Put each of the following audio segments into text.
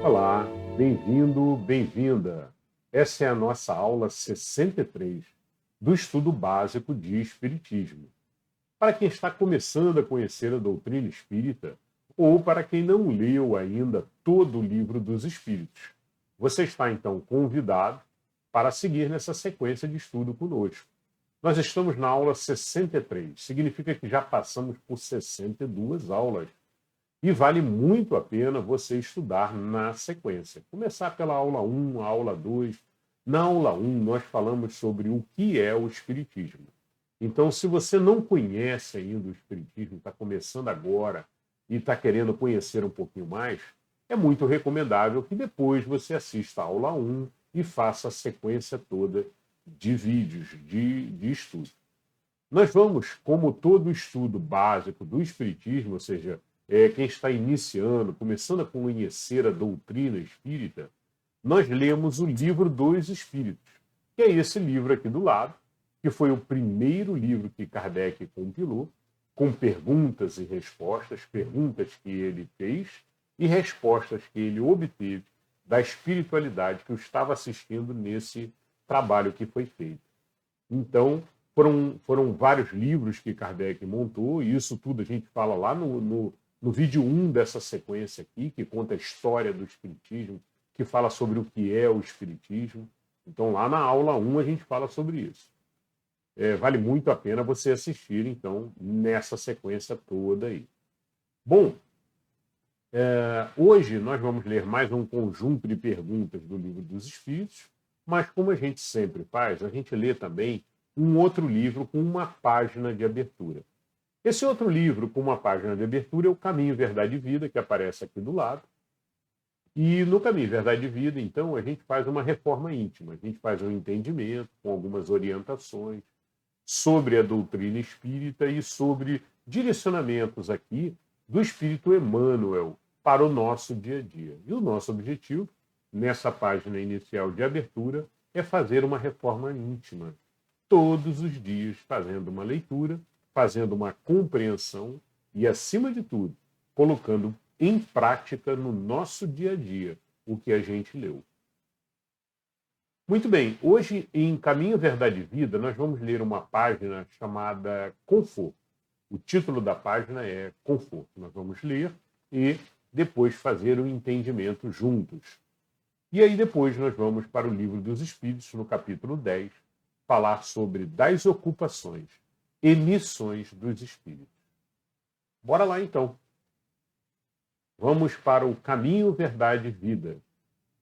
Olá, bem-vindo, bem-vinda. Essa é a nossa aula 63 do estudo básico de Espiritismo. Para quem está começando a conhecer a doutrina espírita, ou para quem não leu ainda todo o livro dos Espíritos, você está então convidado para seguir nessa sequência de estudo conosco. Nós estamos na aula 63, significa que já passamos por 62 aulas. E vale muito a pena você estudar na sequência. Começar pela aula 1, a aula 2. Na aula 1, nós falamos sobre o que é o Espiritismo. Então, se você não conhece ainda o Espiritismo, está começando agora e está querendo conhecer um pouquinho mais, é muito recomendável que depois você assista a aula 1 e faça a sequência toda de vídeos de estudo. Nós vamos, como todo estudo básico do Espiritismo, ou seja, quem está iniciando, começando a conhecer a doutrina espírita, nós lemos o Livro dos Espíritos, que é esse livro aqui do lado, que foi o primeiro livro que Kardec compilou, com perguntas perguntas que ele fez e respostas que ele obteve da espiritualidade que o estava assistindo nesse trabalho que foi feito. Então, foram vários livros que Kardec montou, e isso tudo a gente fala lá no vídeo 1 dessa sequência aqui, que conta a história do Espiritismo, que fala sobre o que é o Espiritismo. Então, lá na aula 1 a gente fala sobre isso. Vale muito a pena você assistir, então, nessa sequência toda aí. Bom, hoje nós vamos ler mais um conjunto de perguntas do Livro dos Espíritos, mas como a gente sempre faz, a gente lê também um outro livro com uma página de abertura. Esse outro livro com uma página de abertura é o Caminho, Verdade e Vida, que aparece aqui do lado. E no Caminho, Verdade e Vida, então, a gente faz uma reforma íntima, a gente faz um entendimento com algumas orientações sobre a doutrina espírita e sobre direcionamentos aqui do Espírito Emmanuel para o nosso dia a dia. E o nosso objetivo, nessa página inicial de abertura, é fazer uma reforma íntima, todos os dias fazendo uma leitura, fazendo uma compreensão e, acima de tudo, colocando em prática no nosso dia a dia o que a gente leu. Muito bem, hoje em Caminho, Verdade e Vida, nós vamos ler uma página chamada Conforto. O título da página é Conforto. Nós vamos ler e depois fazer o entendimento juntos. E aí depois nós vamos para o Livro dos Espíritos, no capítulo 10, falar sobre das ocupações e missões dos espíritos. Bora lá, então. Vamos para o Caminho, Verdade e Vida,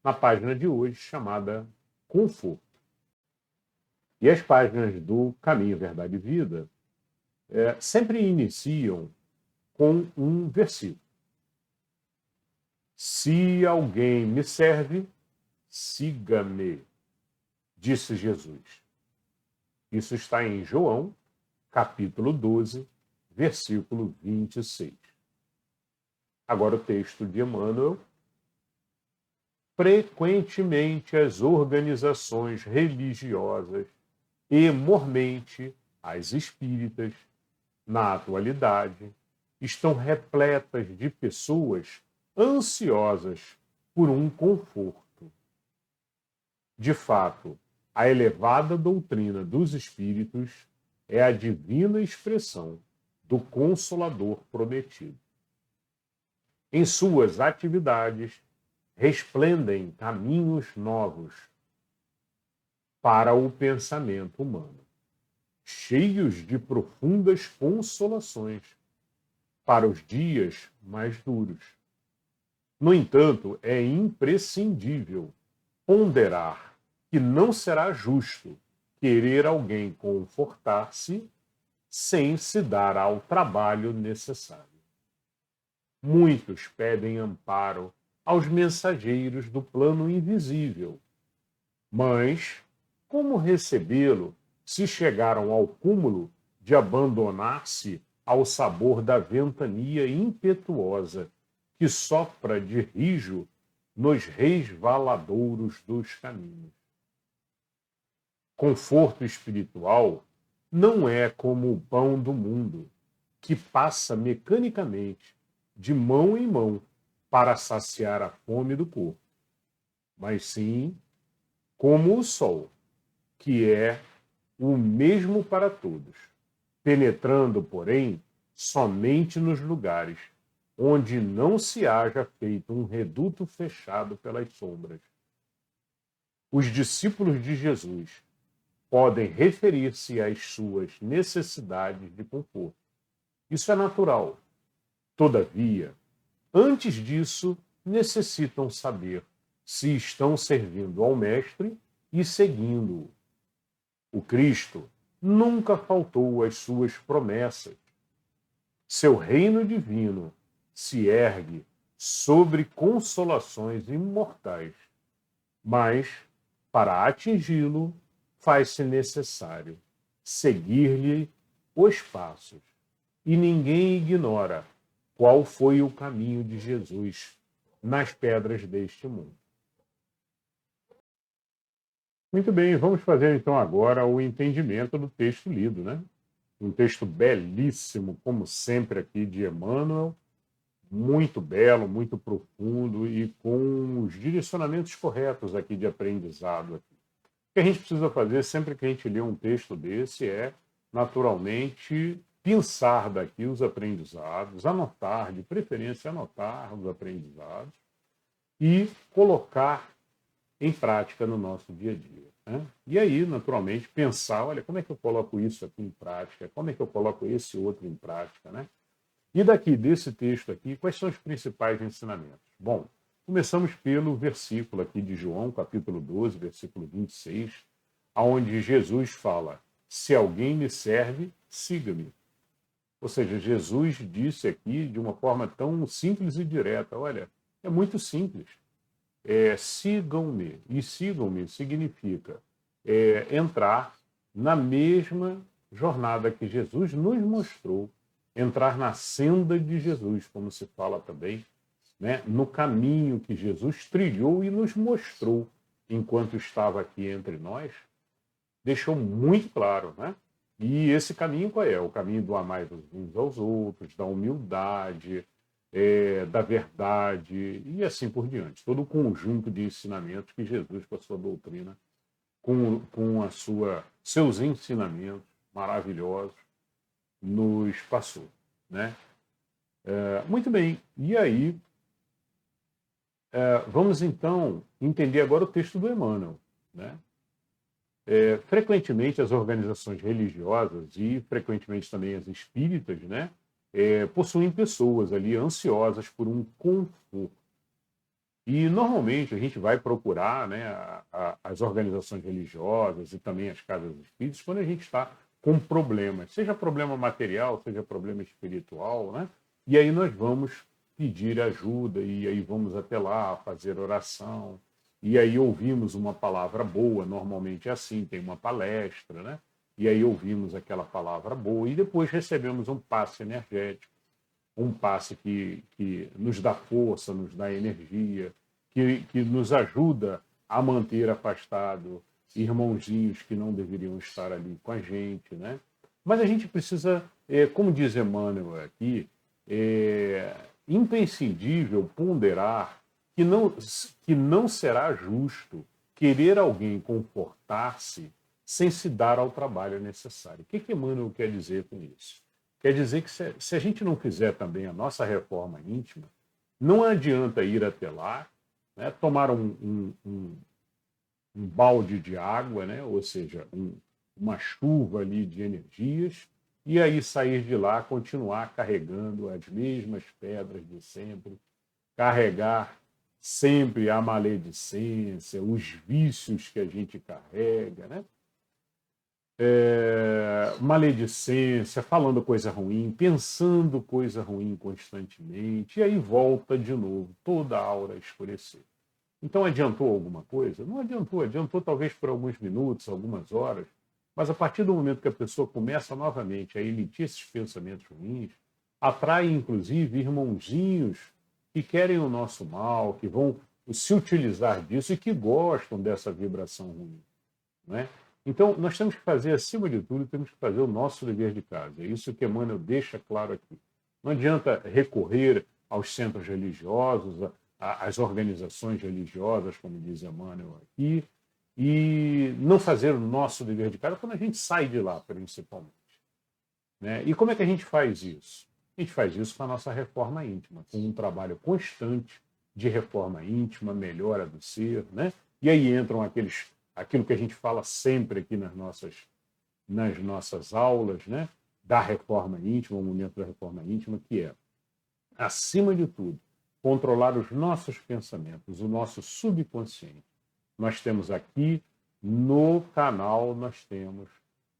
na página de hoje, chamada Conforto. E as páginas do Caminho, Verdade e Vida sempre iniciam com um versículo. Se alguém me serve, siga-me, disse Jesus. Isso está em João, capítulo 12, versículo 26. Agora o texto de Emmanuel. Frequentemente as organizações religiosas e, mormente, as espíritas, na atualidade, estão repletas de pessoas ansiosas por um conforto. De fato, a elevada doutrina dos espíritos é a divina expressão do Consolador prometido. Em suas atividades, resplendem caminhos novos para o pensamento humano, cheios de profundas consolações para os dias mais duros. No entanto, é imprescindível ponderar que não será justo querer alguém confortar-se sem se dar ao trabalho necessário. Muitos pedem amparo aos mensageiros do plano invisível. Mas como recebê-lo se chegaram ao cúmulo de abandonar-se ao sabor da ventania impetuosa que sopra de rijo nos resvaladouros dos caminhos? Conforto espiritual não é como o pão do mundo, que passa mecanicamente de mão em mão para saciar a fome do corpo, mas sim como o sol, que é o mesmo para todos, penetrando, porém, somente nos lugares onde não se haja feito um reduto fechado pelas sombras. Os discípulos de Jesus podem referir-se às suas necessidades de conforto. Isso é natural. Todavia, antes disso, necessitam saber se estão servindo ao Mestre e seguindo-o. O Cristo nunca faltou às suas promessas. Seu reino divino se ergue sobre consolações imortais, mas, para atingi-lo, faz-se necessário seguir-lhe os passos. E ninguém ignora qual foi o caminho de Jesus nas pedras deste mundo. Muito bem, vamos fazer então agora o entendimento do texto lido, né? Um texto belíssimo, como sempre aqui de Emmanuel, muito belo, muito profundo e com os direcionamentos corretos aqui de aprendizado. Aqui. O que a gente precisa fazer sempre que a gente lê um texto desse é, naturalmente, pensar daqui os aprendizados, anotar, de preferência anotar os aprendizados e colocar em prática no nosso dia a dia. Né? E aí, naturalmente, pensar, olha, como é que eu coloco isso aqui em prática? Como é que eu coloco esse outro em prática? Né? E daqui, desse texto aqui, quais são os principais ensinamentos? Bom, começamos pelo versículo aqui de João, capítulo 12, versículo 26, onde Jesus fala, se alguém me serve, siga-me. Ou seja, Jesus disse aqui de uma forma tão simples e direta, olha, é muito simples. Sigam-me. E sigam-me significa entrar na mesma jornada que Jesus nos mostrou, entrar na senda de Jesus, como se fala também, né? No caminho que Jesus trilhou e nos mostrou enquanto estava aqui entre nós, deixou muito claro, né? E esse caminho qual é? O caminho do amar uns aos outros, da humildade, da verdade e assim por diante. Todo o conjunto de ensinamentos que Jesus, com a sua doutrina, com seus ensinamentos maravilhosos, nos passou. Né? Muito bem. E aí, vamos então entender agora o texto do Emmanuel. Né? Frequentemente as organizações religiosas e frequentemente também as espíritas, né, possuem pessoas ali ansiosas por um conforto. E normalmente a gente vai procurar, né, as organizações religiosas e também as casas espíritas quando a gente está com problemas, seja problema material, seja problema espiritual, né? E aí nós vamos pedir ajuda e aí vamos até lá fazer oração. E aí ouvimos uma palavra boa, normalmente é assim, tem uma palestra, né? E aí ouvimos aquela palavra boa e depois recebemos um passe energético, um passe que nos dá força, nos dá energia, que nos ajuda a manter afastado irmãozinhos que não deveriam estar ali com a gente, né? Mas a gente precisa, como diz Emmanuel aqui, imprescindível ponderar que não será justo querer alguém confortar-se sem se dar ao trabalho necessário. O que Emmanuel quer dizer com isso? Quer dizer que se a gente não fizer também a nossa reforma íntima, não adianta ir até lá, né, tomar um balde de água, né, ou seja, uma chuva ali de energias, e aí sair de lá, continuar carregando as mesmas pedras de sempre, carregar sempre a maledicência, os vícios que a gente carrega, né? Maledicência, falando coisa ruim, pensando coisa ruim constantemente, e aí volta de novo toda a aura a escurecer. Então adiantou alguma coisa? Não adiantou, adiantou talvez por alguns minutos, algumas horas, mas a partir do momento que a pessoa começa novamente a emitir esses pensamentos ruins, atrai inclusive irmãozinhos que querem o nosso mal, que vão se utilizar disso e que gostam dessa vibração ruim. Né? Então, nós temos que fazer, acima de tudo, temos que fazer o nosso dever de casa. É isso que Emmanuel deixa claro aqui. Não adianta recorrer aos centros religiosos, às organizações religiosas, como diz Emmanuel aqui, e não fazer o nosso dever de casa quando a gente sai de lá, principalmente. Né? E como é que a gente faz isso? A gente faz isso com a nossa reforma íntima, com um trabalho constante de reforma íntima, melhora do ser, né? E aí entram aquilo que a gente fala sempre aqui nas nossas aulas, né? Da reforma íntima, o momento da reforma íntima, que é, acima de tudo, controlar os nossos pensamentos, o nosso subconsciente. Nós temos aqui no canal, nós temos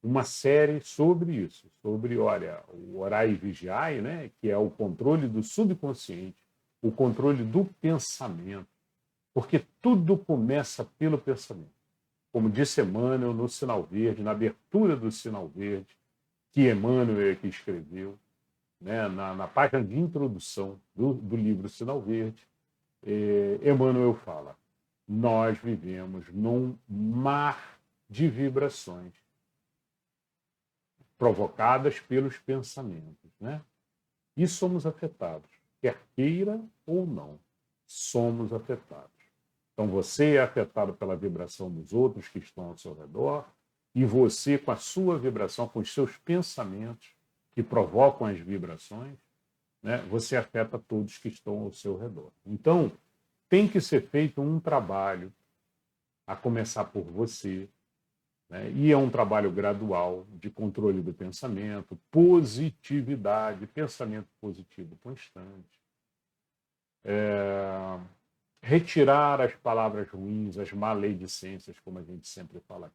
uma série sobre isso, sobre, olha, o orai e vigiai, né, que é o controle do subconsciente, o controle do pensamento, porque tudo começa pelo pensamento. Como disse Emmanuel no Sinal Verde, na abertura do Sinal Verde, que Emmanuel é que escreveu, né, na página de introdução do livro Sinal Verde, Emmanuel fala: nós vivemos num mar de vibrações provocadas pelos pensamentos, né? E somos afetados, quer queira ou não, somos afetados. Então você é afetado pela vibração dos outros que estão ao seu redor, e você, com a sua vibração, com os seus pensamentos que provocam as vibrações, né, você afeta todos que estão ao seu redor. Então, tem que ser feito um trabalho, a começar por você, né? E é um trabalho gradual de controle do pensamento, positividade, pensamento positivo constante. Retirar as palavras ruins, as maledicências, como a gente sempre fala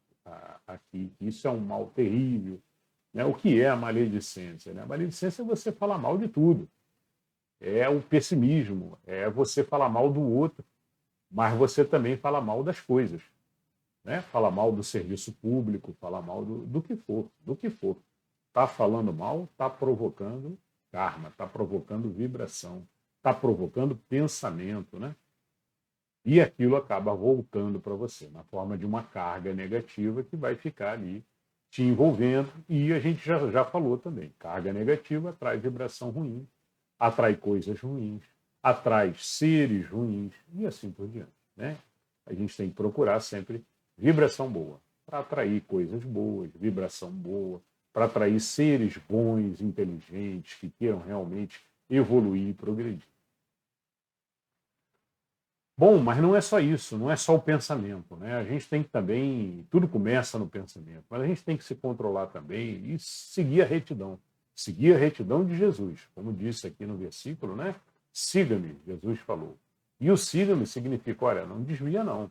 aqui. Isso é um mal terrível. Né? O que é a maledicência? Né? A maledicência é você falar mal de tudo. É o pessimismo, é você falar mal do outro, mas você também fala mal das coisas. Né? Fala mal do serviço público, fala mal do que for, do que for. Está falando mal, está provocando karma, está provocando vibração, está provocando pensamento, né? E aquilo acaba voltando para você, na forma de uma carga negativa que vai ficar ali te envolvendo, e a gente já falou também, carga negativa atrai vibração ruim, atrai coisas ruins, atrai seres ruins, e assim por diante, né? A gente tem que procurar sempre vibração boa, para atrair coisas boas, vibração boa, para atrair seres bons, inteligentes, que queiram realmente evoluir e progredir. Bom, mas não é só isso, não é só o pensamento, né? A gente tem que também, tudo começa no pensamento, mas a gente tem que se controlar também e seguir a retidão de Jesus, como disse aqui no versículo, né? Siga-me, Jesus falou. E o siga-me significa, olha, não desvia não.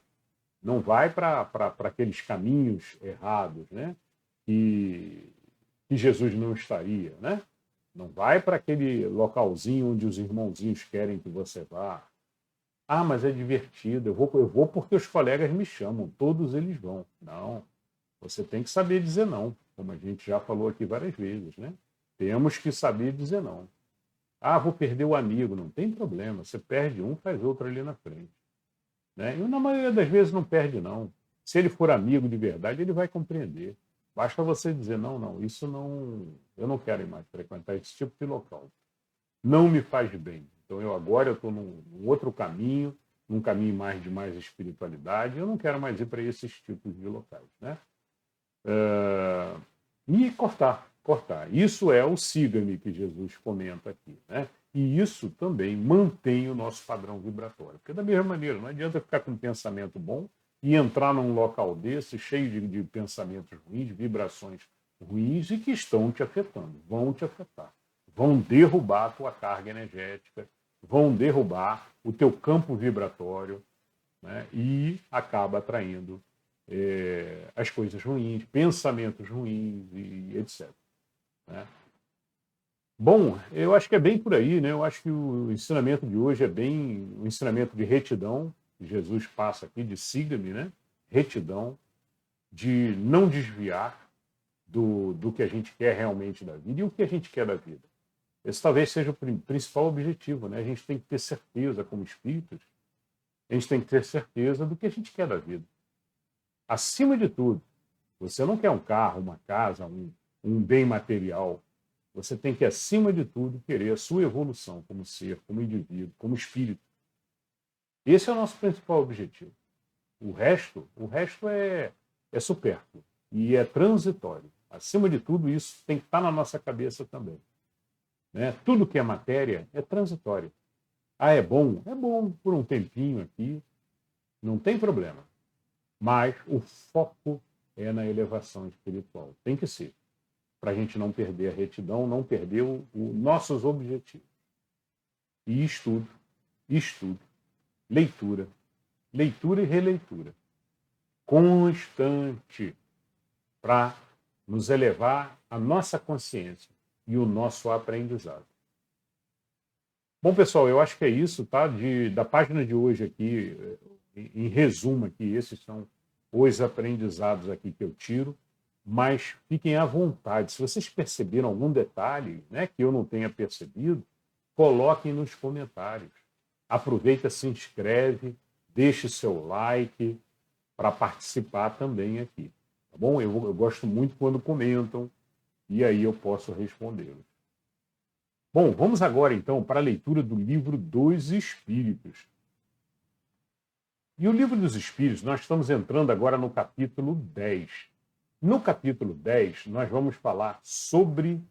Não vai para aqueles caminhos errados, né? Que Jesus não estaria, né? Não vai para aquele localzinho onde os irmãozinhos querem que você vá. Ah, mas é divertido, eu vou porque os colegas me chamam, todos eles vão. Não, você tem que saber dizer não, como a gente já falou aqui várias vezes, né? Temos que saber dizer não. Ah, vou perder o amigo, não tem problema, você perde um, faz outro ali na frente. Né? E na maioria das vezes não perde, não. Se ele for amigo de verdade, ele vai compreender. Basta você dizer, não, isso não, eu não quero mais frequentar esse tipo de local. Não me faz bem. Então agora eu estou num outro caminho, num caminho mais espiritualidade, eu não quero mais ir para esses tipos de locais. Né? E cortar. Isso é o siga-me que Jesus comenta aqui. Né? E isso também mantém o nosso padrão vibratório. Porque da mesma maneira, não adianta ficar com um pensamento bom e entrar num local desse cheio de pensamentos ruins, vibrações ruins e que estão te afetando, vão te afetar. Vão derrubar a tua carga energética, vão derrubar o teu campo vibratório, né? E acaba atraindo as coisas ruins, pensamentos ruins e etc. Né? Bom, eu acho que é bem por aí, né? Eu acho que o ensinamento de hoje é bem o ensinamento de retidão, que Jesus passa aqui, de siga-me, né? Retidão, de não desviar do que a gente quer realmente da vida e o que a gente quer da vida. Esse talvez seja o principal objetivo, né? A gente tem que ter certeza, como espíritos, a gente tem que ter certeza do que a gente quer da vida. Acima de tudo, você não quer um carro, uma casa, um bem material. Você tem que, acima de tudo, querer a sua evolução como ser, como indivíduo, como espírito. Esse é o nosso principal objetivo. O resto é supérfluo e é transitório. Acima de tudo, isso tem que estar na nossa cabeça também. Né? Tudo que é matéria é transitório. Ah, é bom? É bom por um tempinho aqui, não tem problema. Mas o foco é na elevação espiritual. Tem que ser. Para a gente não perder a retidão, não perder nossos objetivos. E estudo, leitura, leitura e releitura. Constante. Para nos elevar a nossa consciência e o nosso aprendizado. Bom, pessoal, eu acho que é isso, tá? Da página de hoje aqui, em resumo aqui, esses são os aprendizados aqui que eu tiro, mas fiquem à vontade. Se vocês perceberam algum detalhe, né, que eu não tenha percebido, coloquem nos comentários. Aproveita, se inscreve, deixe seu like para participar também aqui. Tá bom? Eu gosto muito quando comentam e aí eu posso respondê-los. Bom, vamos agora então para a leitura do Livro dos Espíritos. E o Livro dos Espíritos, nós estamos entrando agora no capítulo 10. No capítulo 10, nós vamos falar sobre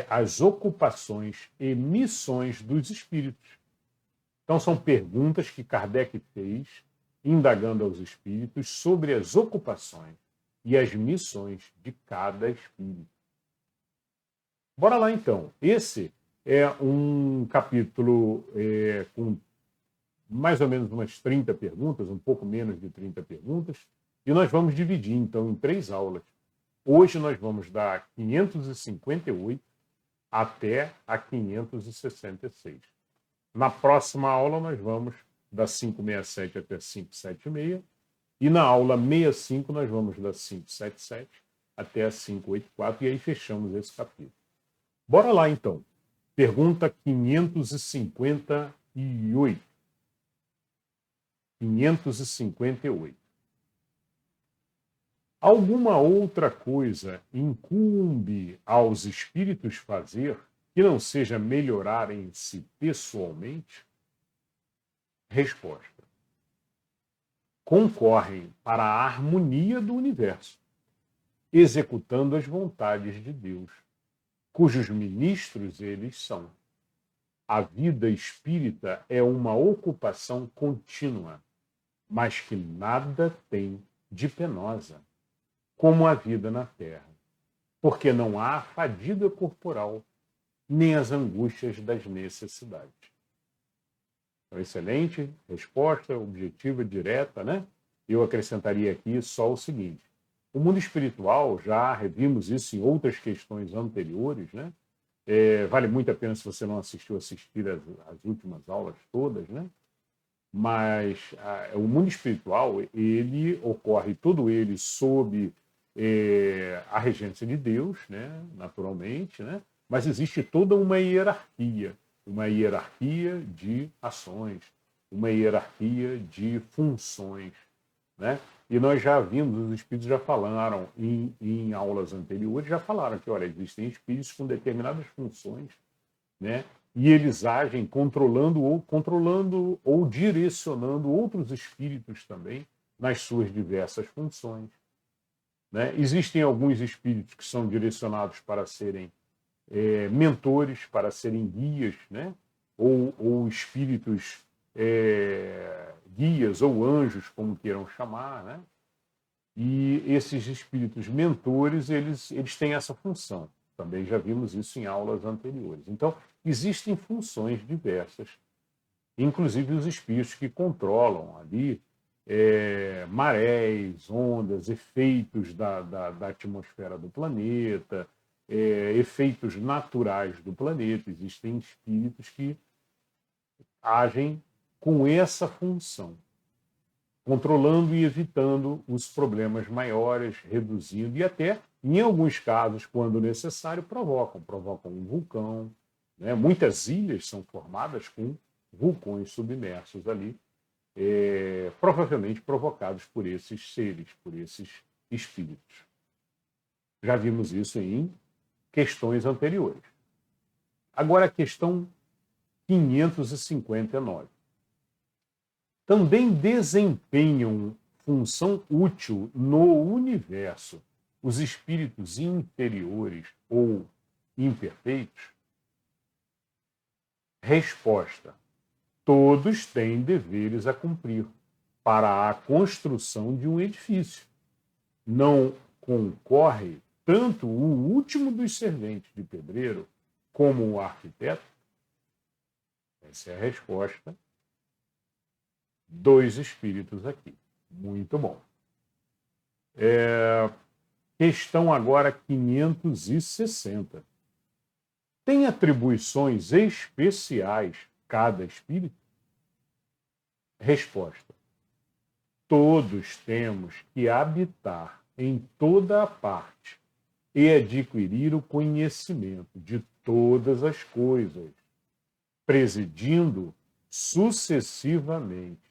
as ocupações e missões dos espíritos. Então, são perguntas que Kardec fez, indagando aos espíritos sobre as ocupações e as missões de cada espírito. Bora lá, então. Esse é um capítulo com mais ou menos umas 30 perguntas, um pouco menos de 30 perguntas, e nós vamos dividir, então, em 3 aulas. Hoje nós vamos da 558 até a 566. Na próxima aula nós vamos da 567 até 576, e na aula 65 nós vamos da 577 até a 584, e aí fechamos esse capítulo. Bora lá, então. Pergunta 558. 558. Alguma outra coisa incumbe aos espíritos fazer que não seja melhorarem-se pessoalmente? Resposta. Concorrem para a harmonia do universo, executando as vontades de Deus, cujos ministros eles são. A vida espírita é uma ocupação contínua, mas que nada tem de penosa, como a vida na Terra, porque não há fadiga corporal, nem as angústias das necessidades. Então, excelente resposta, objetiva, direta, né? Eu acrescentaria aqui só o seguinte: o mundo espiritual, já revimos isso em outras questões anteriores, né? Vale muito a pena, se você não assistiu, assistir as últimas aulas todas, né? Mas o mundo espiritual, ele ocorre todo ele sob a regência de Deus, né? Naturalmente, né? Mas existe toda uma hierarquia de ações, uma hierarquia de funções, né? E nós já vimos, os espíritos já falaram em aulas anteriores, já falaram que, olha, existem espíritos com determinadas funções, né? E eles agem controlando ou direcionando outros espíritos também nas suas diversas funções, né? Existem alguns espíritos que são direcionados para serem mentores, para serem guias, né? ou espíritos guias ou anjos, como queiram chamar, né? E esses espíritos mentores, eles têm essa função. Também já vimos isso em aulas anteriores. Então, existem funções diversas, inclusive os espíritos que controlam ali marés, ondas, efeitos da atmosfera do planeta, efeitos naturais do planeta. Existem espíritos que agem com essa função, controlando e evitando os problemas maiores, reduzindo e até, em alguns casos, quando necessário, provocam um vulcão, né? Muitas ilhas são formadas com vulcões submersos ali, provavelmente provocados por esses seres, por esses espíritos. Já vimos isso em questões anteriores. Agora a questão 559. Também desempenham função útil no universo os espíritos inferiores ou imperfeitos? Resposta: todos têm deveres a cumprir para a construção de um edifício. Não concorre tanto o último dos serventes de pedreiro como o arquiteto? Essa é a resposta dos espíritos aqui. Muito bom. Questão agora 560. Tem atribuições especiais cada espírito? Resposta: todos temos que habitar em toda a parte e adquirir o conhecimento de todas as coisas, presidindo sucessivamente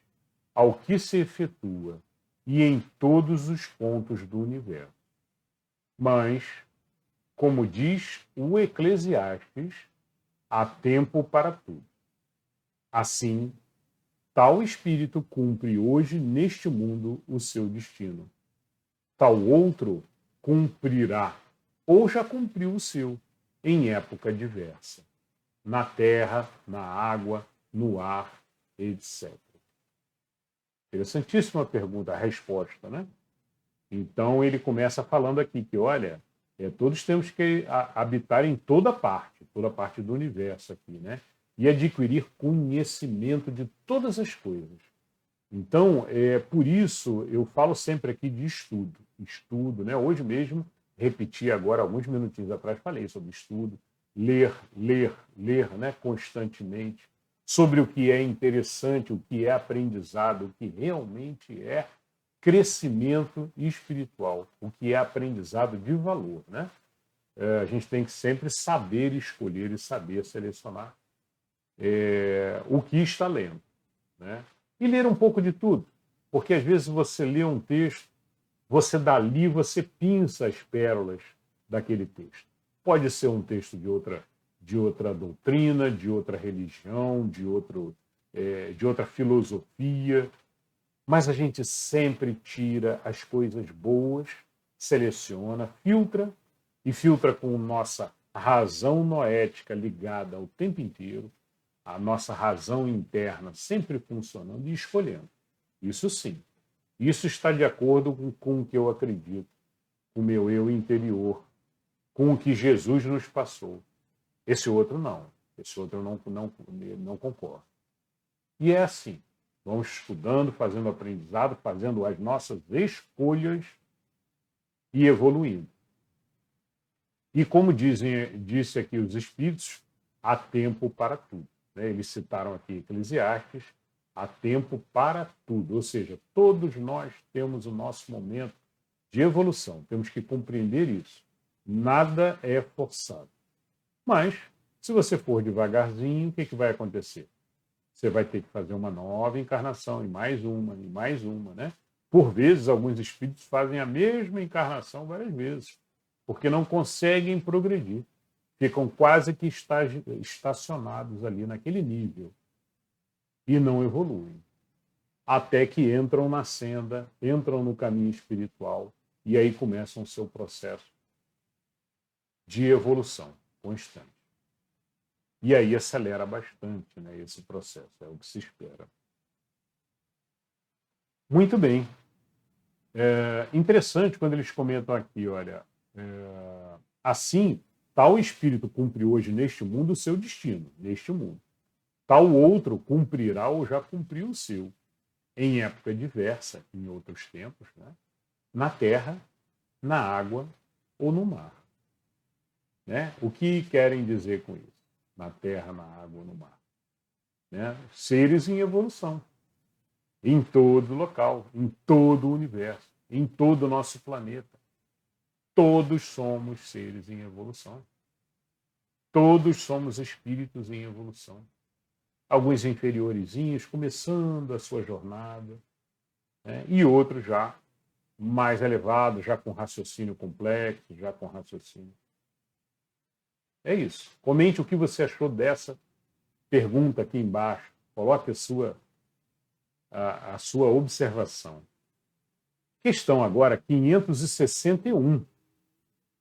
ao que se efetua e em todos os pontos do universo. Mas, como diz o Eclesiastes, há tempo para tudo. Assim, tal espírito cumpre hoje neste mundo o seu destino. Tal outro cumprirá, ou já cumpriu o seu, em época diversa, na terra, na água, no ar, etc. Interessantíssima pergunta, a resposta, né? Então ele começa falando aqui que, olha, todos temos que habitar em toda parte do universo aqui, né? E adquirir conhecimento de todas as coisas. Então, por isso eu falo sempre aqui de estudo, né? Hoje mesmo, repeti agora, alguns minutinhos atrás, falei sobre estudo, ler, né? Constantemente, sobre o que é interessante, o que é aprendizado, o que realmente é crescimento espiritual, o que é aprendizado de valor, né? A gente tem que sempre saber escolher e saber selecionar o que está lendo, né? E ler um pouco de tudo, porque às vezes você lê um texto, você dali, você pinça as pérolas daquele texto. Pode ser um texto de outra doutrina, de outra religião, de outra filosofia, mas a gente sempre tira as coisas boas, seleciona, filtra, e filtra com nossa razão noética ligada o tempo inteiro, a nossa razão interna sempre funcionando e escolhendo. Isso sim. Isso está de acordo com o que eu acredito, com o meu eu interior, com o que Jesus nos passou. Esse outro não. Esse outro eu não concordo. E é assim. Vamos estudando, fazendo aprendizado, fazendo as nossas escolhas e evoluindo. E como disse aqui os Espíritos, há tempo para tudo. Né? Eles citaram aqui Eclesiastes, há tempo para tudo. Ou seja, todos nós temos o nosso momento de evolução. Temos que compreender isso. Nada é forçado. Mas, se você for devagarzinho, o que vai acontecer? Você vai ter que fazer uma nova encarnação, e mais uma, né? Por vezes, alguns espíritos fazem a mesma encarnação várias vezes, porque não conseguem progredir. Ficam quase que estacionados ali naquele nível e não evoluem. Até que entram na senda, entram no caminho espiritual e aí começam o seu processo de evolução constante. E aí acelera bastante, né, esse processo, é o que se espera. Muito bem. Interessante quando eles comentam aqui, olha, assim, tal espírito cumpre hoje neste mundo o seu destino, neste mundo. Tal outro cumprirá ou já cumpriu o seu, em época diversa, em outros tempos, né, na terra, na água ou no mar. Né? O que querem dizer com isso? Na terra, na água ou no mar? Né? Seres em evolução. Em todo local, em todo o universo, em todo o nosso planeta. Todos somos seres em evolução. Todos somos espíritos em evolução. Alguns inferiorizinhos começando a sua jornada, né? E outros já mais elevados, já com raciocínio complexo, já com raciocínio. É isso. Comente o que você achou dessa pergunta aqui embaixo. Coloque a sua observação. Questão agora 561.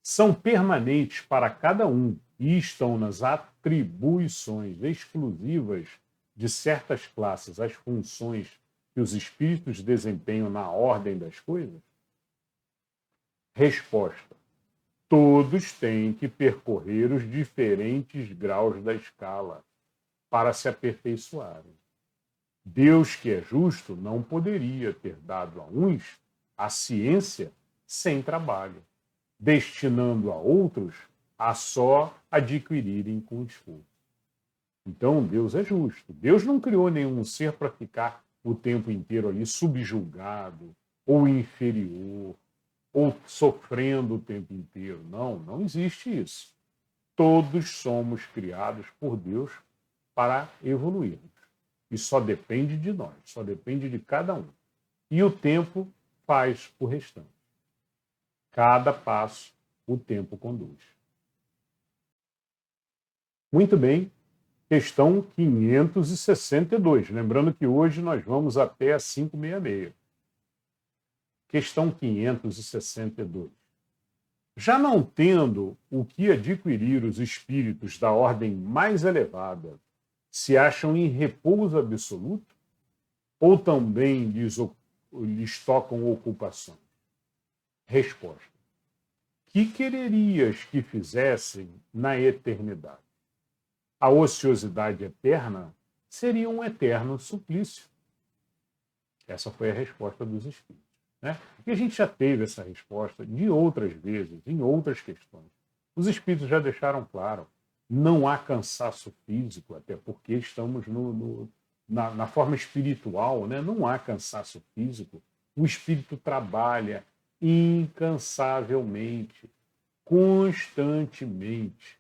São permanentes para cada um e estão nas atribuições exclusivas de certas classes as funções que os espíritos desempenham na ordem das coisas? Resposta. Todos têm que percorrer os diferentes graus da escala para se aperfeiçoarem. Deus, que é justo, não poderia ter dado a uns a ciência sem trabalho, destinando a outros a só adquirirem com esforço. Então, Deus é justo. Deus não criou nenhum ser para ficar o tempo inteiro ali subjugado, ou inferior, ou sofrendo o tempo inteiro. Não, não existe isso. Todos somos criados por Deus para evoluirmos. E só depende de nós, só depende de cada um. E o tempo faz o restante. Cada passo o tempo conduz. Muito bem, questão 562. Lembrando que hoje nós vamos até a 566. Questão 562. Já não tendo o que adquirir os espíritos da ordem mais elevada, se acham em repouso absoluto? Ou também lhes tocam ocupações? Resposta. Que quererias que fizessem na eternidade? A ociosidade eterna seria um eterno suplício. Essa foi a resposta dos espíritos. Né? E a gente já teve essa resposta de outras vezes, em outras questões. Os espíritos já deixaram claro, não há cansaço físico, até porque estamos na forma espiritual, né? Não há cansaço físico. O espírito trabalha incansavelmente, constantemente,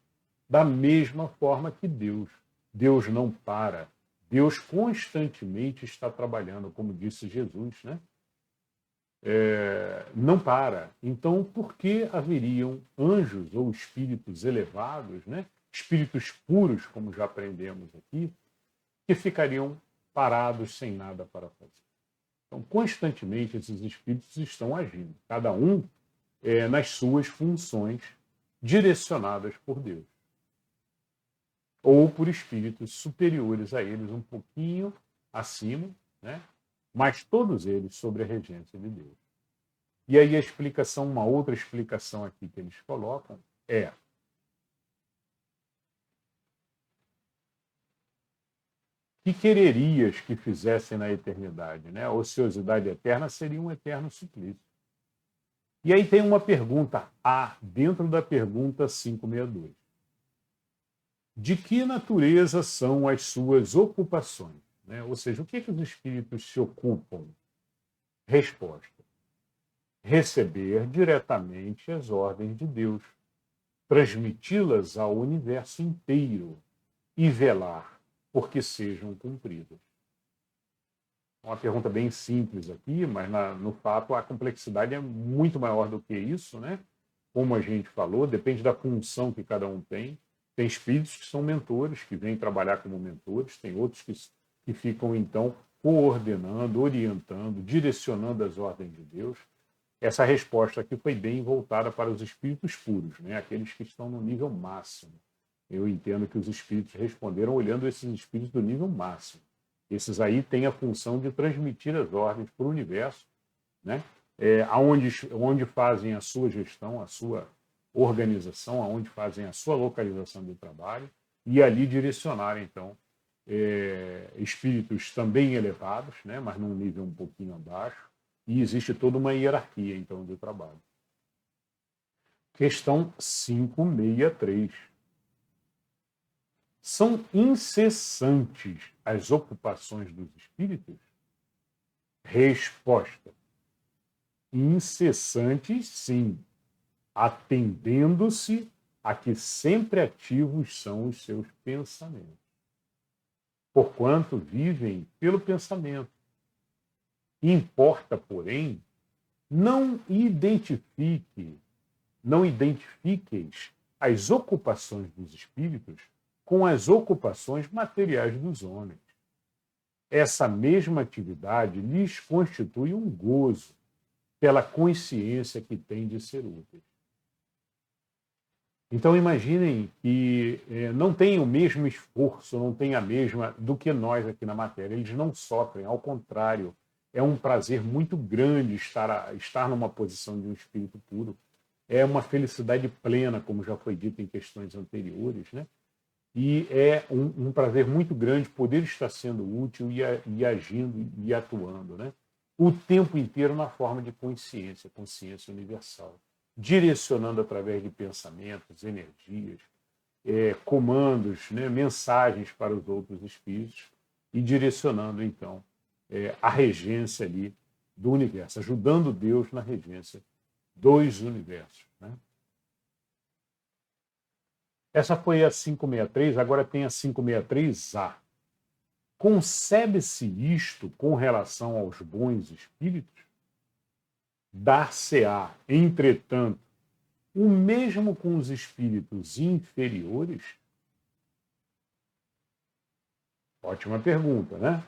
da mesma forma que Deus. Deus não para. Deus constantemente está trabalhando, como disse Jesus, né? Não para. Então, por que haveriam anjos ou espíritos elevados, né? Espíritos puros, como já aprendemos aqui, que ficariam parados sem nada para fazer? Então, constantemente, esses espíritos estão agindo, cada um nas suas funções direcionadas por Deus. Ou por espíritos superiores a eles, um pouquinho acima, né? Mas todos eles sobre a regência de Deus. E aí a explicação, uma outra explicação aqui que eles colocam é: que quererias que fizessem na eternidade? Né? A ociosidade eterna seria um eterno suplício. E aí tem uma pergunta A, dentro da pergunta 562. De que natureza são as suas ocupações? Né? Ou seja, o que os espíritos se ocupam? Resposta. Receber diretamente as ordens de Deus, transmiti-las ao universo inteiro e velar porque sejam cumpridas. Uma pergunta bem simples aqui, mas no fato a complexidade é muito maior do que isso, né? Como a gente falou, depende da função que cada um tem. Tem espíritos que são mentores, que vêm trabalhar como mentores, tem outros que ficam, então, coordenando, orientando, direcionando as ordens de Deus. Essa resposta aqui foi bem voltada para os espíritos puros, né? Aqueles que estão no nível máximo. Eu entendo que os espíritos responderam olhando esses espíritos do nível máximo. Esses aí têm a função de transmitir as ordens para o universo, né? Onde fazem a sua gestão, a sua organização, aonde fazem a sua localização de trabalho, e ali direcionar, então, espíritos também elevados, né? Mas num nível um pouquinho abaixo, e existe toda uma hierarquia, então, de trabalho. Questão 563. São incessantes as ocupações dos espíritos? Resposta. Incessantes, sim, atendendo-se a que sempre ativos são os seus pensamentos. Porquanto vivem pelo pensamento. Importa, porém, não identifiqueis as ocupações dos espíritos com as ocupações materiais dos homens. Essa mesma atividade lhes constitui um gozo pela consciência que têm de ser úteis. Então imaginem que não tem o mesmo esforço, não tem a mesma do que nós aqui na matéria. Eles não sofrem, ao contrário, é um prazer muito grande estar numa posição de um espírito puro. É uma felicidade plena, como já foi dito em questões anteriores, né? E é um prazer muito grande poder estar sendo útil e agindo e atuando, né? O tempo inteiro na forma de consciência, consciência universal, direcionando através de pensamentos, energias, comandos, né? Mensagens para os outros espíritos e direcionando, então, a regência ali do universo, ajudando Deus na regência dos universos, né? Essa foi a 563, agora tem a 563A. Concebe-se isto com relação aos bons espíritos? Dar-se-á, entretanto, o mesmo com os espíritos inferiores? Ótima pergunta, né?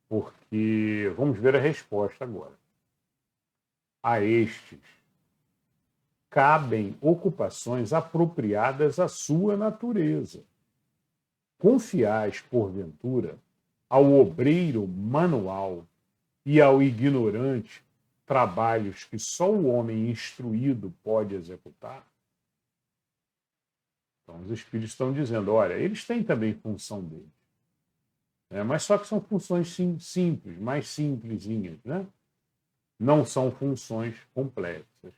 Porque vamos ver a resposta agora. A estes cabem ocupações apropriadas à sua natureza. Confiais, porventura, ao obreiro manual e ao ignorante trabalhos que só o homem instruído pode executar? Então, os espíritos estão dizendo, olha, eles têm também função deles, né? Mas só que são funções simples, mais simplesinhas, né? Não são funções complexas.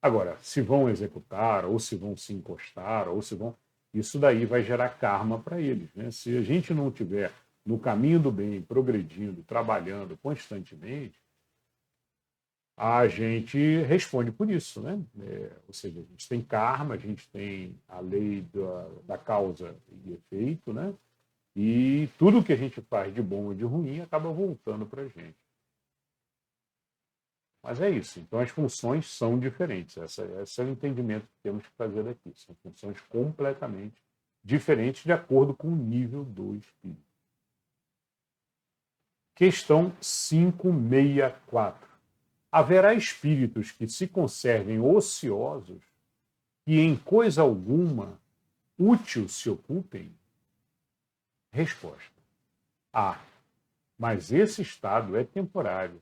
Agora, se vão executar, ou se vão se encostar, ou se vão... Isso daí vai gerar karma para eles, né? Se a gente não estiver no caminho do bem, progredindo, trabalhando constantemente, a gente responde por isso, né? Ou seja, a gente tem karma, a gente tem a lei da causa e efeito, né? E tudo que a gente faz de bom ou de ruim acaba voltando para a gente. Mas é isso. Então, as funções são diferentes. Esse é o entendimento que temos que fazer daqui. São funções completamente diferentes de acordo com o nível do espírito. Questão 564. Haverá espíritos que se conservem ociosos e em coisa alguma útil se ocupem? Resposta. Mas esse estado é temporário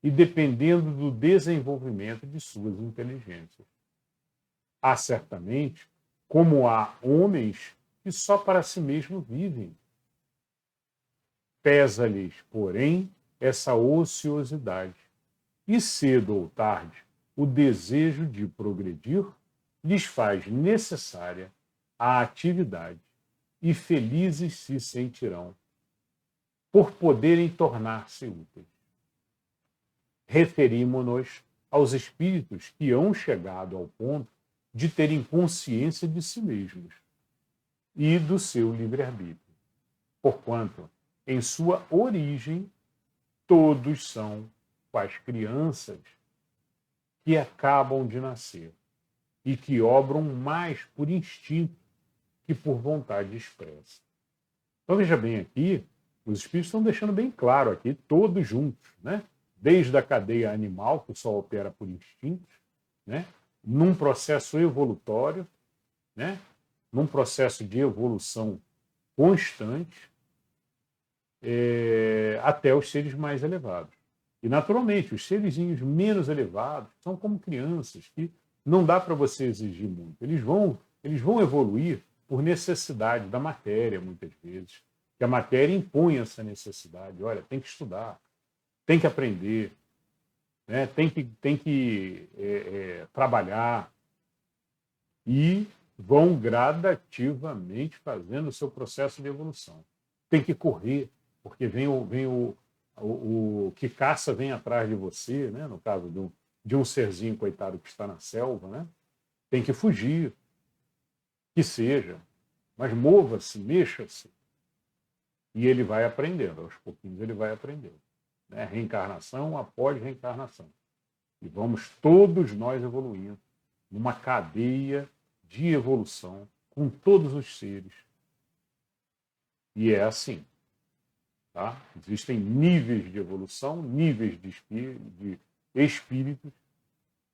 e dependendo do desenvolvimento de suas inteligências. Há certamente, como há homens que só para si mesmos vivem. Pesa-lhes, porém, essa ociosidade, e cedo ou tarde, o desejo de progredir lhes faz necessária a atividade, e felizes se sentirão por poderem tornar-se úteis. Referimo-nos aos espíritos que hão chegado ao ponto de terem consciência de si mesmos e do seu livre-arbítrio, porquanto, em sua origem, todos são quais crianças que acabam de nascer e que obram mais por instinto que por vontade expressa. Então, veja bem aqui, os espíritos estão deixando bem claro aqui, todos juntos, né? Desde a cadeia animal, que só opera por instintos, né? Num processo evolutório, né? Num processo de evolução constante, até os seres mais elevados. E, naturalmente, os serzinhos menos elevados são como crianças, que não dá para você exigir muito. Eles vão evoluir por necessidade da matéria, muitas vezes. Que a matéria impõe essa necessidade. Olha, tem que estudar, tem que aprender, né? tem que trabalhar. E vão gradativamente fazendo o seu processo de evolução. Tem que correr, porque vem o que caça vem atrás de você, né? No caso de um serzinho coitado que está na selva, né? Tem que fugir, que seja, mas mova-se, mexa-se. E ele vai aprendendo, aos pouquinhos ele vai aprendendo. Né? Reencarnação após reencarnação. E vamos todos nós evoluindo numa cadeia de evolução com todos os seres. E é assim. Tá? Existem níveis de evolução, níveis de espíritos,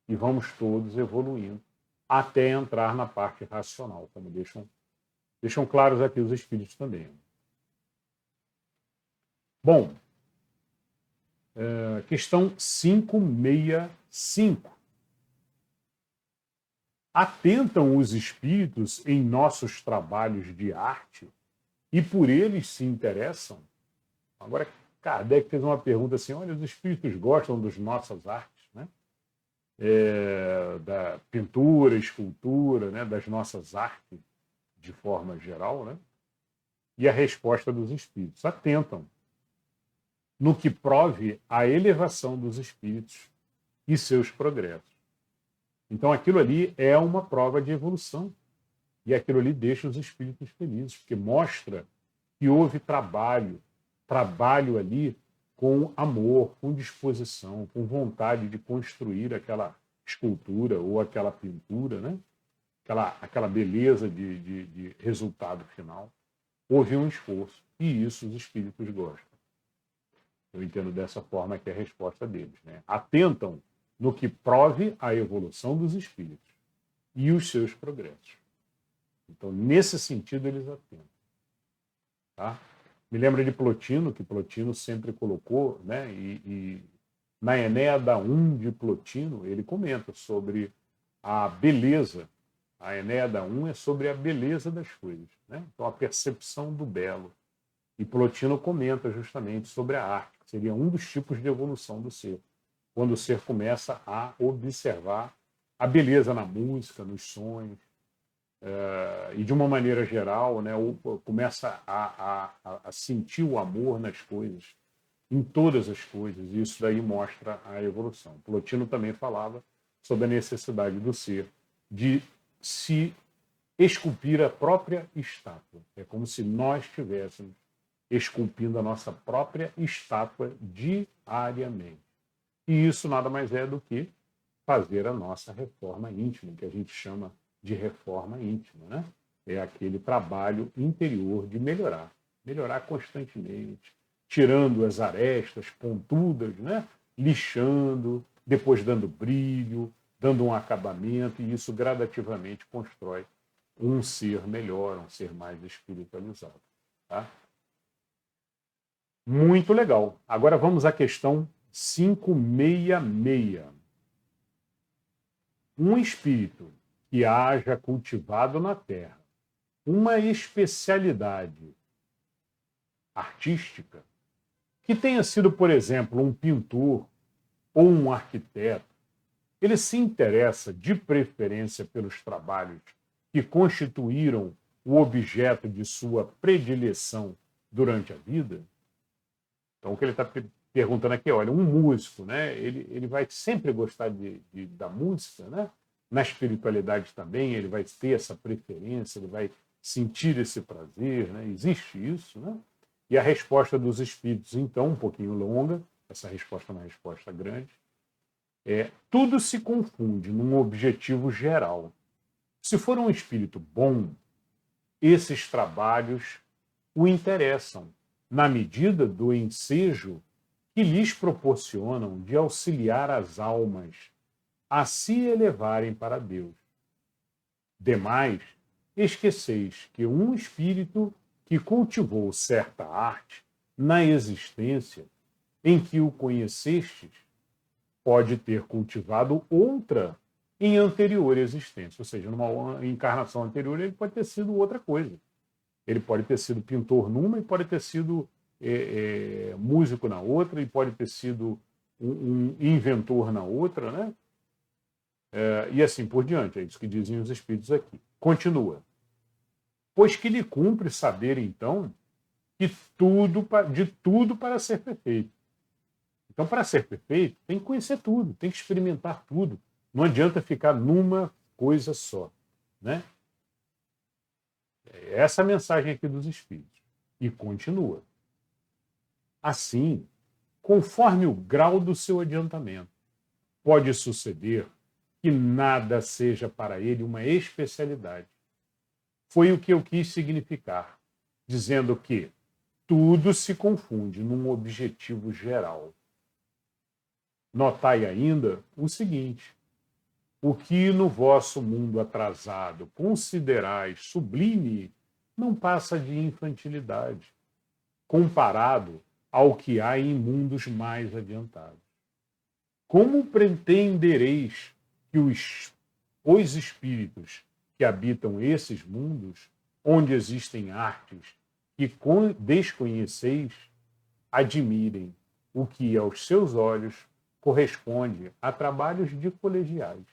e vamos todos evoluindo até entrar na parte racional, como deixam claros aqui os espíritos também. Bom, questão 565. Atentam os espíritos em nossos trabalhos de arte e por eles se interessam? Agora, Kardec fez uma pergunta assim, olha, os espíritos gostam das nossas artes, né? Da pintura, escultura, né? Das nossas artes de forma geral, né? E a resposta dos espíritos, atentam no que prove a elevação dos espíritos e seus progressos. Então aquilo ali é uma prova de evolução. E aquilo ali deixa os espíritos felizes, porque mostra que houve trabalho ali com amor, com disposição, com vontade de construir aquela escultura ou aquela pintura, né? aquela beleza de resultado final. Houve um esforço, e isso os espíritos gostam. Eu entendo dessa forma que é a resposta deles. Né? Atentam no que prove a evolução dos espíritos e os seus progressos. Então, nesse sentido, eles atentam. Tá? Me lembra de Plotino, que Plotino sempre colocou, né? e na Enéada 1 de Plotino, ele comenta sobre a beleza. A Enéada 1 é sobre a beleza das coisas. Né? Então, a percepção do belo. E Plotino comenta justamente sobre a arte, que seria um dos tipos de evolução do ser. Quando o ser começa a observar a beleza na música, nos sonhos, e de uma maneira geral, né, começa a sentir o amor nas coisas, em todas as coisas, e isso daí mostra a evolução. Plotino também falava sobre a necessidade do ser de se esculpir a própria estátua. É como se nós estivéssemos esculpindo a nossa própria estátua diariamente. E isso nada mais é do que fazer a nossa reforma íntima, que a gente chama de reforma íntima, né? É aquele trabalho interior de melhorar constantemente, tirando as arestas pontudas, né? Lixando, depois dando brilho, dando um acabamento, e isso gradativamente constrói um ser melhor, um ser mais espiritualizado. Tá? Muito legal. Agora vamos à questão 566. Um espírito que haja cultivado na Terra uma especialidade artística, que tenha sido, por exemplo, um pintor ou um arquiteto, ele se interessa de preferência pelos trabalhos que constituíram o objeto de sua predileção durante a vida? Então, o que ele está perguntando aqui, olha, um músico, né, ele vai sempre gostar da música, né? Na espiritualidade também, ele vai ter essa preferência, ele vai sentir esse prazer, né? Existe isso, né? E a resposta dos espíritos, então, um pouquinho longa, essa resposta é uma resposta grande, tudo se confunde num objetivo geral. Se for um espírito bom, esses trabalhos o interessam, na medida do ensejo que lhes proporcionam de auxiliar as almas a se elevarem para Deus. Demais, esqueceis que um espírito que cultivou certa arte na existência em que o conhecestes pode ter cultivado outra em anterior existência. Ou seja, numa encarnação anterior, ele pode ter sido outra coisa. Ele pode ter sido pintor numa e pode ter sido músico na outra, e pode ter sido um inventor na outra, né? E assim por diante. É isso que dizem os espíritos aqui. Continua. Pois que lhe cumpre saber, então, que de tudo para ser perfeito. Então, para ser perfeito, tem que conhecer tudo, tem que experimentar tudo. Não adianta ficar numa coisa só, né? Essa é a mensagem aqui dos espíritos. E continua. Assim, conforme o grau do seu adiantamento, pode suceder que nada seja para ele uma especialidade. Foi o que eu quis significar, dizendo que tudo se confunde num objetivo geral. Notai ainda o seguinte: o que no vosso mundo atrasado considerais sublime não passa de infantilidade, comparado ao que há em mundos mais adiantados. Como pretendereis que os espíritos que habitam esses mundos, onde existem artes que desconheceis, admirem o que aos seus olhos corresponde a trabalhos de colegiais?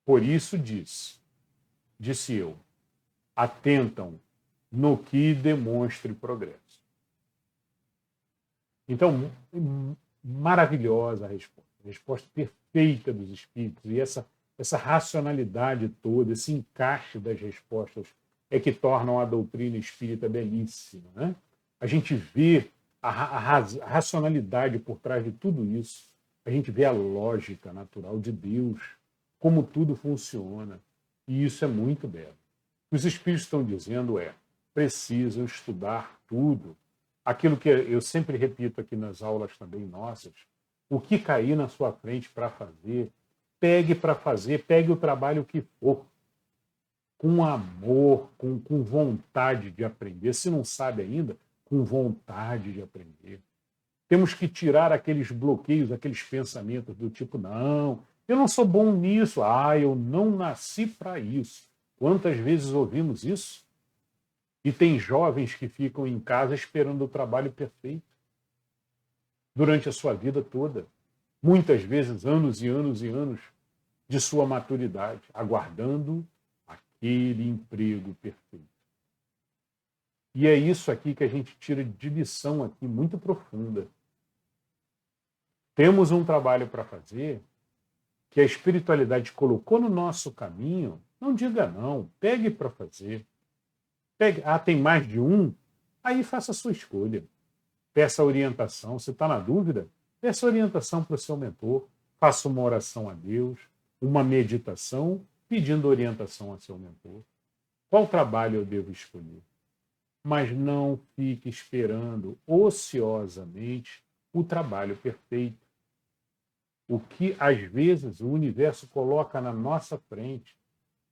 Por isso disse eu, atentam no que demonstre progresso. Então, maravilhosa a resposta perfeita dos espíritos, e essa racionalidade toda, esse encaixe das respostas é que tornam a doutrina espírita belíssima, né? A gente vê a racionalidade por trás de tudo isso, a gente vê a lógica natural de Deus, como tudo funciona, e isso é muito belo. O que os espíritos estão dizendo precisam estudar tudo. Aquilo que eu sempre repito aqui nas aulas também nossas, o que cair na sua frente para fazer, para fazer, pegue o trabalho que for, com amor, com vontade de aprender. Se não sabe ainda, com vontade de aprender. Temos que tirar aqueles bloqueios, aqueles pensamentos do tipo, não, eu não sou bom nisso, eu não nasci para isso. Quantas vezes ouvimos isso? E tem jovens que ficam em casa esperando o trabalho perfeito durante a sua vida toda. Muitas vezes, anos e anos e anos de sua maturidade, aguardando aquele emprego perfeito. E é isso aqui que a gente tira de lição aqui muito profunda. Temos um trabalho para fazer que a espiritualidade colocou no nosso caminho. Não diga não, pegue para fazer. Tem mais de um? Aí faça a sua escolha. Peça orientação. Se está na dúvida, peça orientação para o seu mentor. Faça uma oração a Deus, uma meditação, pedindo orientação a seu mentor. Qual trabalho eu devo escolher? Mas não fique esperando ociosamente o trabalho perfeito. O que, às vezes, o universo coloca na nossa frente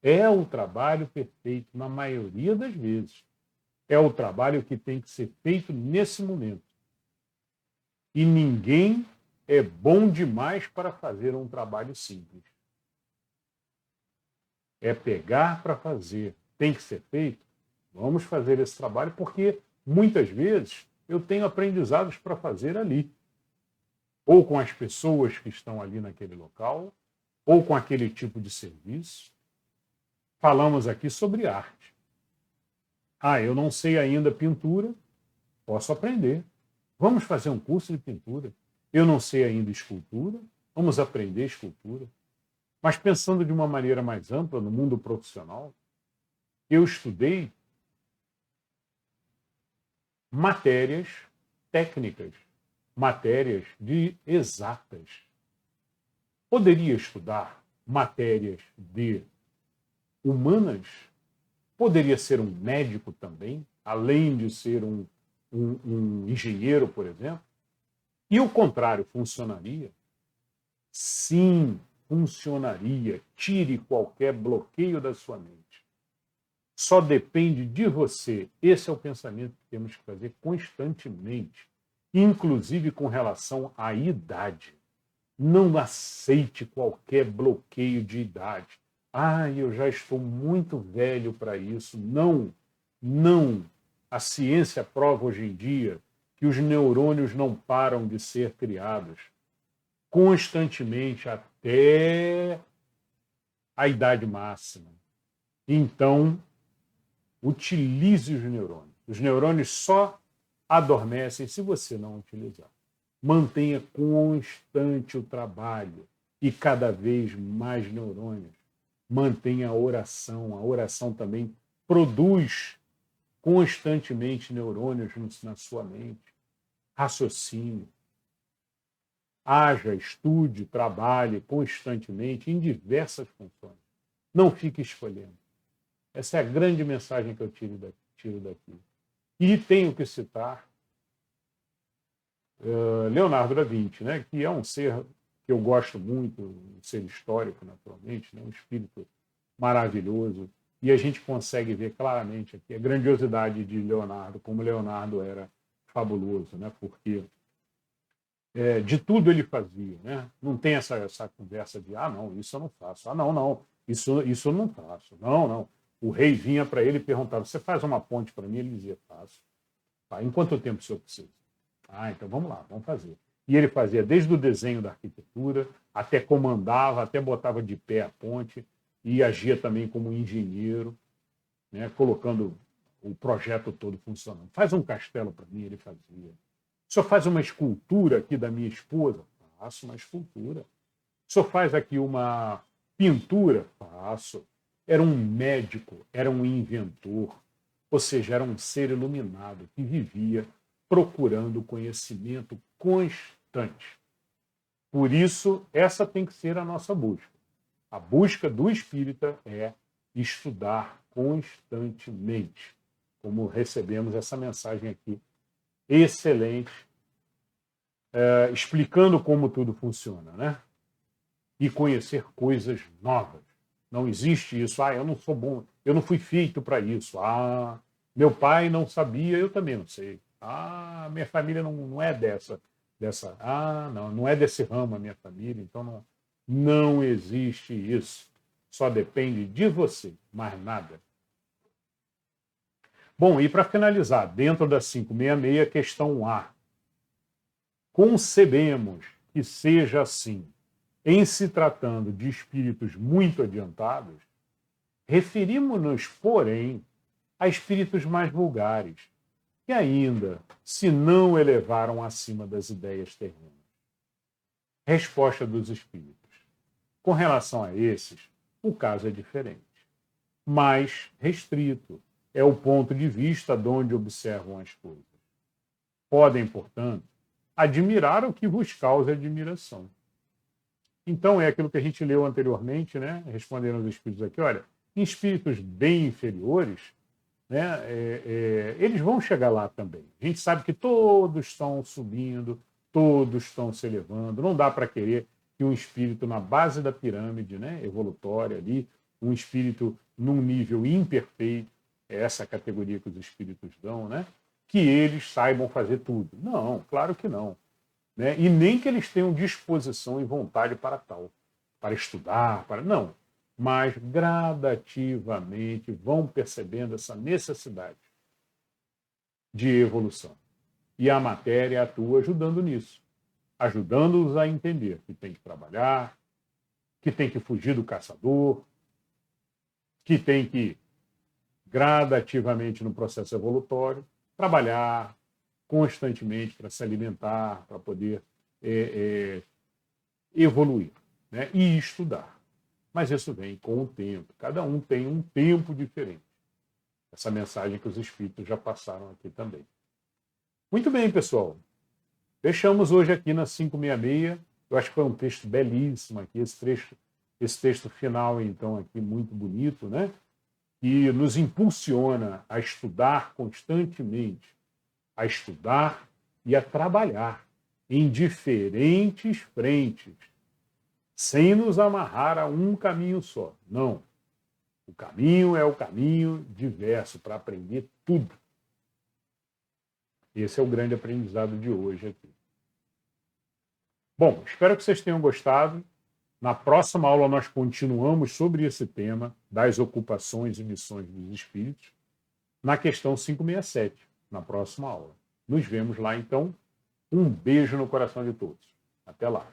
é o trabalho perfeito, na maioria das vezes. É o trabalho que tem que ser feito nesse momento. E ninguém é bom demais para fazer um trabalho simples. É pegar para fazer. Tem que ser feito? Vamos fazer esse trabalho, porque muitas vezes eu tenho aprendizados para fazer ali. Ou com as pessoas que estão ali naquele local, ou com aquele tipo de serviço. Falamos aqui sobre arte. Eu não sei ainda pintura, posso aprender. Vamos fazer um curso de pintura. Eu não sei ainda escultura, vamos aprender escultura. Mas pensando de uma maneira mais ampla, no mundo profissional, eu estudei matérias técnicas, matérias de exatas. Poderia estudar matérias de humanas? Poderia ser um médico também, além de ser um engenheiro, por exemplo? E o contrário, funcionaria? Sim, funcionaria. Tire qualquer bloqueio da sua mente. Só depende de você. Esse é o pensamento que temos que fazer constantemente, inclusive com relação à idade. Não aceite qualquer bloqueio de idade. Eu já estou muito velho para isso. Não, não. A ciência prova hoje em dia que os neurônios não param de ser criados constantemente até a idade máxima. Então, utilize os neurônios. Os neurônios só adormecem se você não utilizar. Mantenha constante o trabalho e cada vez mais neurônios. Mantenha a oração. A oração também produz constantemente neurônios na sua mente. Raciocínio. Haja, estude, trabalhe constantemente em diversas funções. Não fique escolhendo. Essa é a grande mensagem que eu tiro daqui. E tenho que citar Leonardo da Vinci, né, que é um ser que eu gosto muito, um ser histórico, naturalmente, né, um espírito maravilhoso. E a gente consegue ver claramente aqui a grandiosidade de Leonardo, como Leonardo era fabuloso, né, porque de tudo ele fazia. Né? Não tem essa conversa de, não, isso eu não faço. Não, isso eu não faço. Não. O rei vinha para ele e perguntava, você faz uma ponte para mim? Ele dizia, faço. Em quanto tempo o senhor precisa? Então vamos lá, vamos fazer. E ele fazia desde o desenho da arquitetura, até comandava, até botava de pé a ponte, e agia também como engenheiro, né, colocando o projeto todo funcionando. Faz um castelo para mim, ele fazia. O senhor faz uma escultura aqui da minha esposa? Faço uma escultura. O senhor faz aqui uma pintura? Faço. Era um médico, era um inventor, ou seja, era um ser iluminado que vivia procurando conhecimento constante. Por isso, essa tem que ser a nossa busca. A busca do espírita é estudar constantemente, como recebemos essa mensagem aqui, excelente, explicando como tudo funciona, né? E conhecer coisas novas. Não existe isso, eu não sou bom, eu não fui feito para isso. Meu pai não sabia, eu também não sei. Minha família não é dessa. Não é desse ramo a minha família, então não existe isso. Só depende de você, mais nada. Bom, e para finalizar, dentro da 566, questão A. Concebemos que seja assim, em se tratando de espíritos muito adiantados, referimos-nos, porém, a espíritos mais vulgares, que ainda se não elevaram acima das ideias terrenas. Resposta dos espíritos. Com relação a esses, o caso é diferente, mais restrito. É o ponto de vista de onde observam as coisas. Podem, portanto, admirar o que vos causa admiração. Então, é aquilo que a gente leu anteriormente, né? Respondendo aos espíritos aqui, olha, em espíritos bem inferiores, né, eles vão chegar lá também. A gente sabe que todos estão subindo, todos estão se elevando. Não dá para querer que um espírito na base da pirâmide, né, evolutória ali, um espírito num nível imperfeito, é essa categoria que os espíritos dão, né, que eles saibam fazer tudo. Não, claro que não. Né? E nem que eles tenham disposição e vontade para tal, para estudar, não. Mas gradativamente vão percebendo essa necessidade de evolução. E a matéria atua ajudando nisso, ajudando-os a entender que tem que trabalhar, que tem que fugir do caçador, que tem que, gradativamente no processo evolutório, trabalhar constantemente para se alimentar, para poder evoluir, né? E estudar. Mas isso vem com o tempo. Cada um tem um tempo diferente. Essa mensagem que os espíritos já passaram aqui também. Muito bem, pessoal. Fechamos hoje aqui na 566. Eu acho que foi um texto belíssimo aqui, esse texto final, então, aqui muito bonito, né? Que nos impulsiona a estudar constantemente, a estudar e a trabalhar em diferentes frentes, sem nos amarrar a um caminho só. Não. O caminho é o caminho diverso para aprender tudo. Esse é o grande aprendizado de hoje aqui. Bom, espero que vocês tenham gostado. Na próxima aula nós continuamos sobre esse tema das ocupações e missões dos espíritos, na questão 567, na próxima aula. Nos vemos lá, então. Um beijo no coração de todos. Até lá.